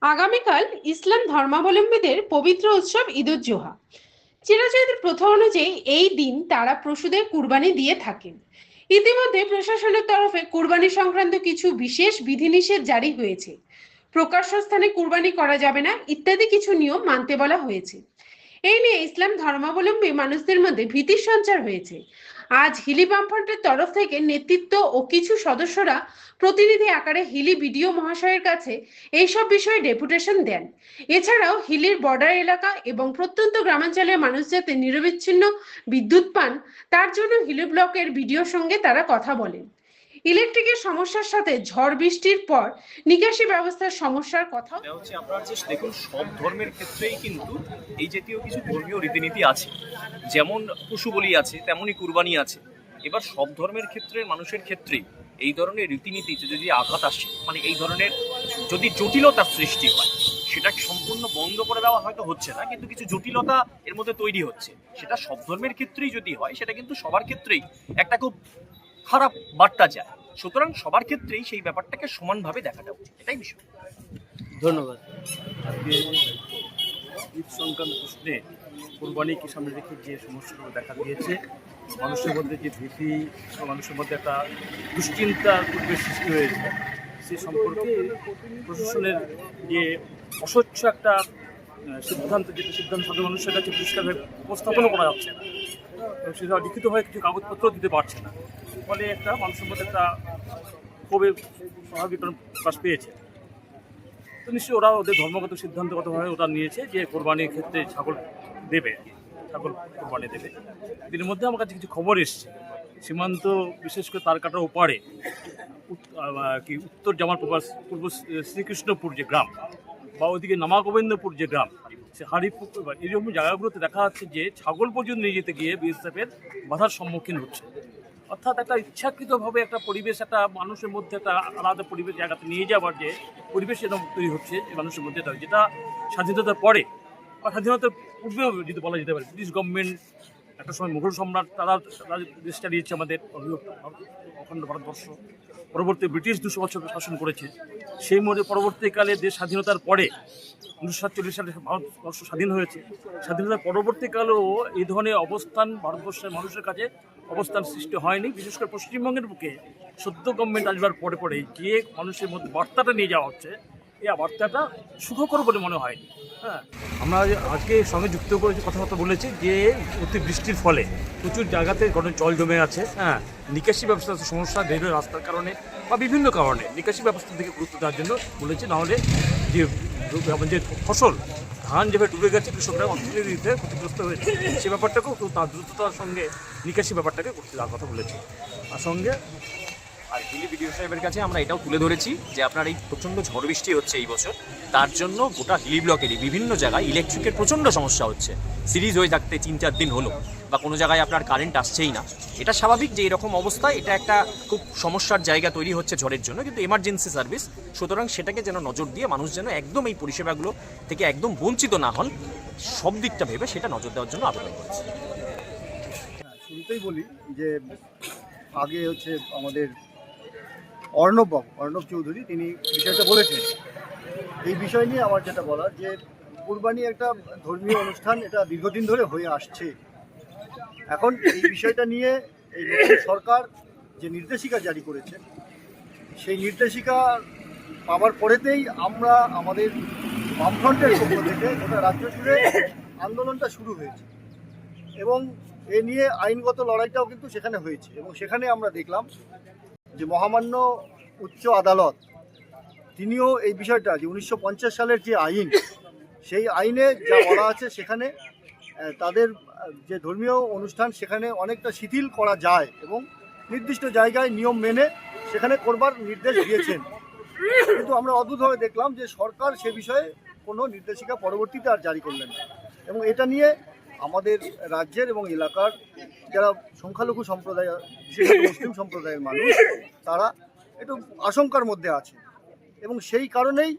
আগামীকাল ইসলাম ধর্মাবলম্বীদের পবিত্র উৎসব ঈদ উজ জোহা। চিরাচরিত প্রথা অনুযায়ী এই দিন তারা পশুদের কুরবানি দিয়ে থাকেন। ইতিমধ্যে প্রশাসনের তরফে কুরবানি সংক্রান্ত কিছু বিশেষ বিধিনিষেধ জারি হয়েছে। প্রকাশ্য স্থানে কুরবানি করা যাবে না ইত্যাদি কিছু নিয়ম মানতে বলা হয়েছে। এই নিয়ে ইসলাম ধর্মাবলম্বী মানুষদের মধ্যে ভীতির সঞ্চার হয়েছে। আজ হিলি বামফ্রন্টের তরফ থেকে নেতৃত্ব ও কিছু সদস্যরা প্রতিনিধি আকারে হিলি বিডিও মহাশয়ের কাছে এইসব বিষয়ে ডেপুটেশন দেন। এছাড়াও হিলির বর্ডার এলাকা এবং প্রত্যন্ত গ্রামাঞ্চলের মানুষ যাতে নিরবিচ্ছিন্ন বিদ্যুৎ পান তার জন্য হিলি ব্লকের বিডিওর সঙ্গে তারা কথা বলেন। ইলেকট্রিকের সমস্যার সাথে ঝড় বৃষ্টির পর নিকাশি ব্যবস্থার সমস্যার কথা এটা হচ্ছে আপনার যে দেখুন সব ধর্মের ক্ষেত্রেই কিন্তু এই জাতীয় কিছু ধর্মীয় রীতিনীতি আছে। যেমন পশু বলি আছে তেমনই কুরবানি আছে। এবার সব ধর্মের ক্ষেত্রে মানুষের ক্ষেত্রেই এই ধরনের রীতিনীতিতে যদি আঘাত আসে, মানে এই ধরনের যদি জটিলতার সৃষ্টি হয়, সেটা সম্পূর্ণ বন্ধ করে দেওয়া হয়তো হচ্ছে না, কিন্তু কিছু জটিলতা এর মধ্যে তৈরি হচ্ছে। সেটা সব ধর্মের ক্ষেত্রেই যদি হয়, সেটা কিন্তু সবার ক্ষেত্রেই একটা খুব খারাপ বার্তা যায়। সুতরাং সবার ক্ষেত্রেই সেই ব্যাপারটাকে সমানভাবে দেখাটা উচিত, এটাই বিষয়। ধন্যবাদ। আজকে ঈদ সংক্রান্ত প্রশ্নে কোরবানিকে সামনে রেখে যে সমস্যাগুলো দেখা দিয়েছে, মানুষের মধ্যে যে ভীতি, মানুষের মধ্যে একটা দুশ্চিন্তার পরিবেশ সৃষ্টি হয়েছে, সে সম্পর্কে প্রশাসনের যে অস্বচ্ছ একটা সিদ্ধান্ত, যেটা সিদ্ধান্ত সাধারণ মানুষের কাছে পরিষ্কারভাবে উপস্থাপনও করা যাচ্ছে না, এবং সেটা লিখিত হয়ে কিছু কাগজপত্র দিতে পারছে না, ফলে একটা মানুষের মধ্যে একটা ক্ষোভের স্বাভাবিক প্রকাশ পেয়েছে। তো নিশ্চয়ই ওরা ওদের ধর্মগত সিদ্ধান্তগতভাবে ওরা নিয়েছে যে কোরবানির ক্ষেত্রে ছাগল দেবে, ছাগল কোরবানি দেবে। এর মধ্যে আমার কাছে কিছু খবর এসছে, সীমান্ত বিশেষ করে তার কাটার ওপারে উত্তর জামার পূর্ব শ্রীকৃষ্ণপুর যে গ্রাম, বা ওইদিকে নামাগোবিন্দপুর যে গ্রাম, সে হারিপুর, এইরকম জায়গাগুলোতে দেখা যাচ্ছে যে ছাগল পর্যন্ত নিয়ে যেতে গিয়ে বিএসএফের বাধার সম্মুখীন হচ্ছে। অর্থাৎ একটা ইচ্ছাকৃতভাবে একটা পরিবেশ, একটা মানুষের মধ্যে একটা আলাদা পরিবেশ জায়গাতে নিয়ে যাওয়ার যে পরিবেশ এরকম তৈরি হচ্ছে মানুষের মধ্যে, যেটা স্বাধীনতার পরে বা স্বাধীনতার পূর্বেও যদি বলা যেতে পারে। ব্রিটিশ গভর্নমেন্ট একটা সময় মুঘল সম্রাট, তারা দেশ চালিয়েছে আমাদের অখণ্ড ভারতবর্ষ। পরবর্তী ব্রিটিশ 200 বছর শাসন করেছে। সেই মধ্যে পরবর্তীকালে দেশ স্বাধীনতার পরে 1947 সালে ভারতবর্ষ স্বাধীন হয়েছে। স্বাধীনতার পরবর্তীকালেও এই ধরনের অবস্থান ভারতবর্ষের মানুষের কাছে অবস্থান সৃষ্টি হয়নি। বিশেষ করে পশ্চিমবঙ্গের বুকে সদ্য গভর্নমেন্ট আসবার পরে পরে যে মানুষের মধ্যে বার্তাটা নিয়ে যাওয়া হচ্ছে, এই বার্তাটা সুখকর বলে মনে হয়নি। হ্যাঁ, আমরা আজকে সঙ্গে যুক্ত করেছি, কথাবার্তা বলেছি যে অতি বৃষ্টির ফলে প্রচুর জায়গাতে জল জমে আছে। হ্যাঁ, নিকাশি ব্যবস্থার সমস্যা, রেলওয়ে রাস্তার কারণে বা বিভিন্ন কারণে নিকাশি ব্যবস্থার দিকে গুরুত্ব দেওয়ার জন্য বলেছি। নাহলে যে যে ফসল ধান যেভাবে ডুবে গেছে, কৃষকরা অর্থনীতিতে ক্ষতিগ্রস্ত হয়েছে, সে ব্যাপারটাকেও তার দ্রুততার সঙ্গে নিকাশি ব্যাপারটাকে করতে দেওয়ার কথা বলেছি। আর সঙ্গে আর হিলি বিডিও সাহেবের কাছে আমরা এটাও তুলে ধরেছি যে আপনার এই প্রচণ্ড ঝড় বৃষ্টি হচ্ছে এই বছর, তার জন্য গোটা হিলি ব্লকেরই বিভিন্ন জায়গায় ইলেকট্রিকের প্রচণ্ড সমস্যা হচ্ছে। সিরিজ হয়ে থাকতে 3-4 দিন হলো, বা কোনো জায়গায় আপনার কারেন্ট আসছেই না। এটা স্বাভাবিক যে এরকম অবস্থায় এটা একটা খুব সমস্যার জায়গা তৈরি হচ্ছে ঝড়ের জন্য, কিন্তু এমার্জেন্সি সার্ভিস, সুতরাং সেটাকে যেন নজর দিয়ে মানুষ যেন একদম এই পরিষেবাগুলো থেকে একদম বঞ্চিত না হন, সব দিকটা ভেবে সেটা নজর দেওয়ার জন্য আবেদন করছি। শুরুতেই বলি যে আগে হচ্ছে আমাদের অর্ণব চৌধুরী, তিনি বিষয়টা বলেছেন। এই বিষয় নিয়ে আমার যেটা বলার, যে কুরবানি একটা ধর্মীয় অনুষ্ঠান, এটা দীর্ঘদিন ধরে হয়ে আসছে। এখন এই বিষয়টা নিয়ে এই নতুন সরকার যে নির্দেশিকা জারি করেছে, সেই নির্দেশিকা পাওয়ার পরেতেই আমরা আমাদের বামফ্রন্টের পক্ষ থেকে গোটা রাজ্য জুড়ে আন্দোলনটা শুরু হয়েছে, এবং এ নিয়ে আইনগত লড়াইটাও কিন্তু সেখানে হয়েছে। এবং সেখানে আমরা দেখলাম যে মহামান্য উচ্চ আদালত তিনিও এই বিষয়টা, যে 1950 সালের যে আইন, সেই আইনে যা বলা আছে সেখানে তাদের যে ধর্মীয় অনুষ্ঠান সেখানে অনেকটা শিথিল করা যায়, এবং নির্দিষ্ট জায়গায় নিয়ম মেনে সেখানে করবার নির্দেশ দিয়েছেন। কিন্তু আমরা অদ্ভুতভাবে দেখলাম যে সরকার সে বিষয়ে কোনো নির্দেশিকা পরবর্তীতে আর জারি করলেন না। এবং এটা নিয়ে আমাদের রাজ্যের এবং এলাকার যারা সংখ্যালঘু সম্প্রদায়, বিশেষত মুসলিম সম্প্রদায়ের মানুষ, তারা একটু আশঙ্কার মধ্যে আছে। এবং সেই কারণেই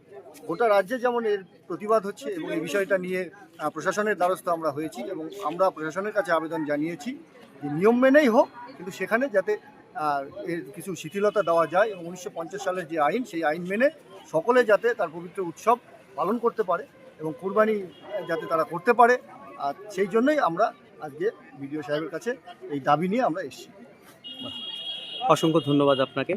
গোটা রাজ্যে যেমন এর প্রতিবাদ হচ্ছে, এবং এই বিষয়টা নিয়ে প্রশাসনের দ্বারস্থ আমরা হয়েছি, এবং আমরা প্রশাসনের কাছে আবেদন জানিয়েছি যে নিয়ম মেনেই হোক, কিন্তু সেখানে যাতে এর কিছু শিথিলতা দেওয়া যায়, এবং 1950 সালের যে আইন, সেই আইন মেনে সকলে যাতে তার পবিত্র উৎসব পালন করতে পারে এবং কুরবানি যাতে তারা করতে পারে। আর সেই জন্যই আমরা আজকে বিডিও সাহেবের কাছে এই দাবি নিয়ে আমরা এসেছি। অসংখ্য ধন্যবাদ আপনাকে।